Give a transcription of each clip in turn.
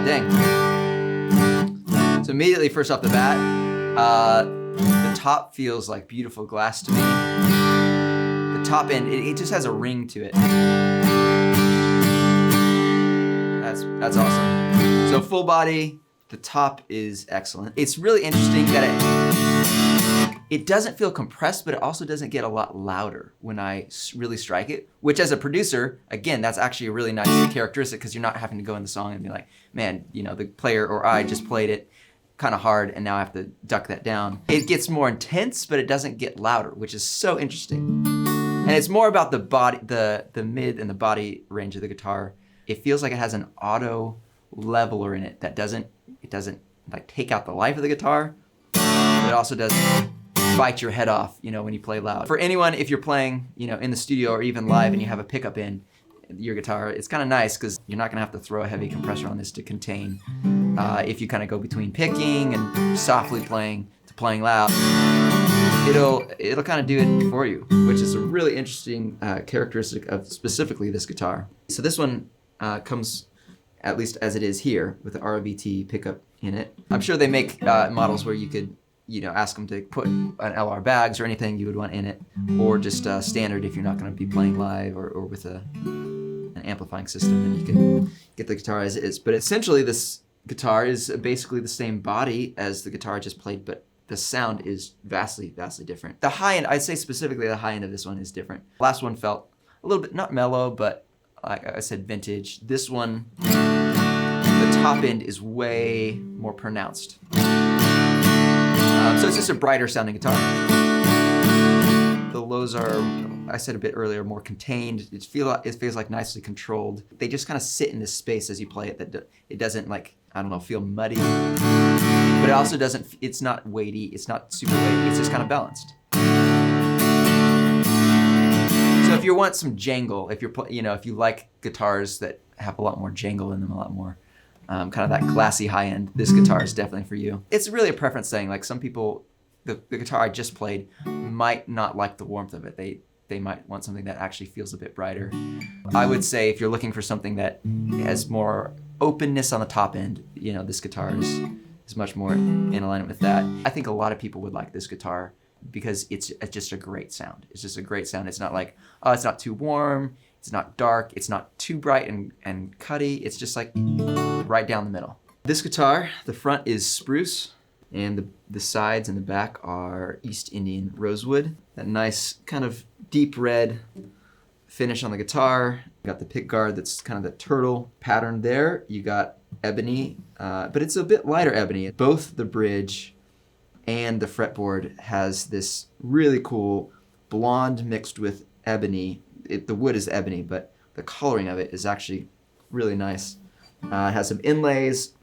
Dang. So immediately, first off the bat, the top feels like beautiful glass to me. The top end, it just has a ring to it. That's awesome. So full body, the top is excellent. It's really interesting that it doesn't feel compressed, but it also doesn't get a lot louder when I really strike it, which as a producer, again, that's actually a really nice characteristic because you're not having to go in the song and be like, man, you know, the player or I just played it kind of hard and now I have to duck that down. It gets more intense, but it doesn't get louder, which is so interesting. And it's more about the body, the mid and the body range of the guitar. It feels like it has an auto leveler in it that doesn't like take out the life of the guitar, but it also doesn't bite your head off, you know, when you play loud. For anyone, if you're playing, you know, in the studio or even live and you have a pickup in your guitar, it's kind of nice because you're not gonna have to throw a heavy compressor on this to contain. If you kind of go between picking and softly playing to playing loud, it'll kind of do it for you, which is a really interesting characteristic of specifically this guitar. So this one comes, at least as it is here, with the RVT pickup in it. I'm sure they make models where you could, you know, ask them to put an LR bags or anything you would want in it, or just standard if you're not going to be playing live or with an amplifying system, and you can get the guitar as it is. But essentially this guitar is basically the same body as the guitar I just played, but the sound is vastly, vastly different. The high end, I'd say specifically the high end of this one is different. Last one felt a little bit, not mellow, but like I said, vintage. This one, the top end is way more pronounced. So it's just a brighter sounding guitar. The lows are, I said a bit earlier, more contained. It feels like nicely controlled. They just kind of sit in this space as you play it. That it doesn't, like, I don't know, feel muddy, but it also doesn't. It's not weighty. It's not super weighty. It's just kind of balanced. So if you want some jangle, if if you like guitars that have a lot more jangle in them, a lot more kind of that classy high end, this guitar is definitely for you. It's really a preference thing. Like some people, the guitar I just played might not like the warmth of it. They might want something that actually feels a bit brighter. I would say if you're looking for something that has more openness on the top end, you know, this guitar is much more in alignment with that. I think a lot of people would like this guitar because it's just a great sound. It's just a great sound. It's not like, oh, it's not too warm, it's not dark, it's not too bright and cutty. It's just like right down the middle. This guitar, the front is spruce, and the sides and the back are East Indian rosewood. That nice kind of deep red finish on the guitar. You got the pick guard that's kind of the turtle pattern there. You got ebony, but it's a bit lighter ebony. Both the bridge and the fretboard has this really cool blonde mixed with ebony. The wood is ebony, but the coloring of it is actually really nice. It has some inlays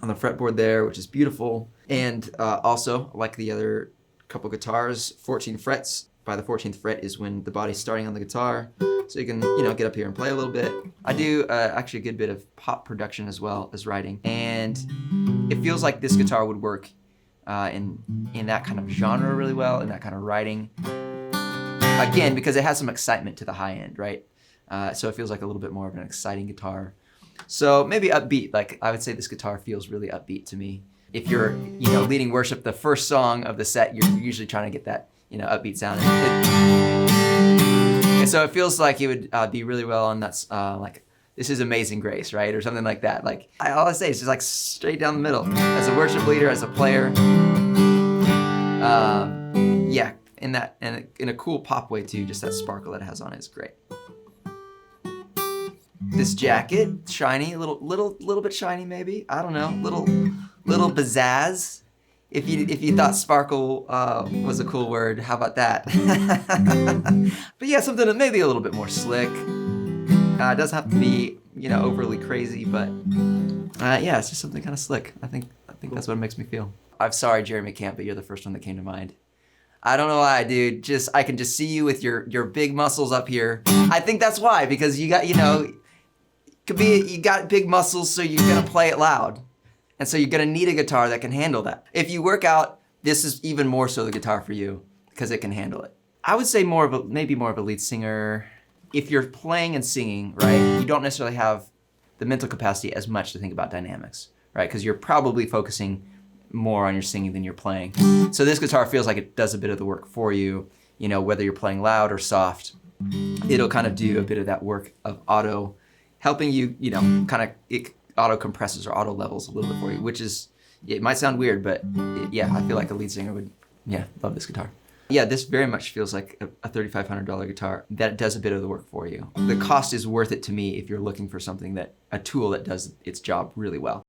on the fretboard there, which is beautiful. And also, like the other couple guitars, 14 frets. By the 14th fret is when the body's starting on the guitar. So you can, get up here and play a little bit. I do actually a good bit of pop production as well as writing. And it feels like this guitar would work in that kind of genre really well, in that kind of writing. Again, because it has some excitement to the high end, right? So it feels like a little bit more of an exciting guitar. So maybe upbeat, like I would say this guitar feels really upbeat to me. If you're, leading worship, the first song of the set, you're usually trying to get that, upbeat sound. And so it feels like it would be really well on that's like, This Is Amazing Grace, right? Or something like that. Like, all I say is just like straight down the middle. As a worship leader, as a player. Yeah, in a cool pop way too, just that sparkle that it has on it is great. This jacket, shiny, a little bit shiny maybe. I don't know, little pizzazz. If you thought sparkle was a cool word, how about that? But yeah, something that maybe a little bit more slick. It doesn't have to be overly crazy, but yeah, it's just something kind of slick. I think that's what it makes me feel. I'm sorry, Jeremy Camp, but you're the first one that came to mind. I don't know why, dude. I can just see you with your big muscles up here. I think that's why, because you got you got big muscles, so you're gonna play it loud. And so you're gonna need a guitar that can handle that. If you work out, this is even more so the guitar for you, because it can handle it. I would say maybe more of a lead singer. If you're playing and singing, right, you don't necessarily have the mental capacity as much to think about dynamics, right? Because you're probably focusing more on your singing than you're playing. So this guitar feels like it does a bit of the work for you, you know, whether you're playing loud or soft. It'll kind of do a bit of that work of auto, helping you, you know, kind of, it auto compresses or auto levels a little bit for you, which is, it might sound weird, but yeah, I feel like a lead singer would, yeah, love this guitar. Yeah, this very much feels like a $3,500 guitar that does a bit of the work for you. The cost is worth it to me if you're looking for something that, a tool that does its job really well.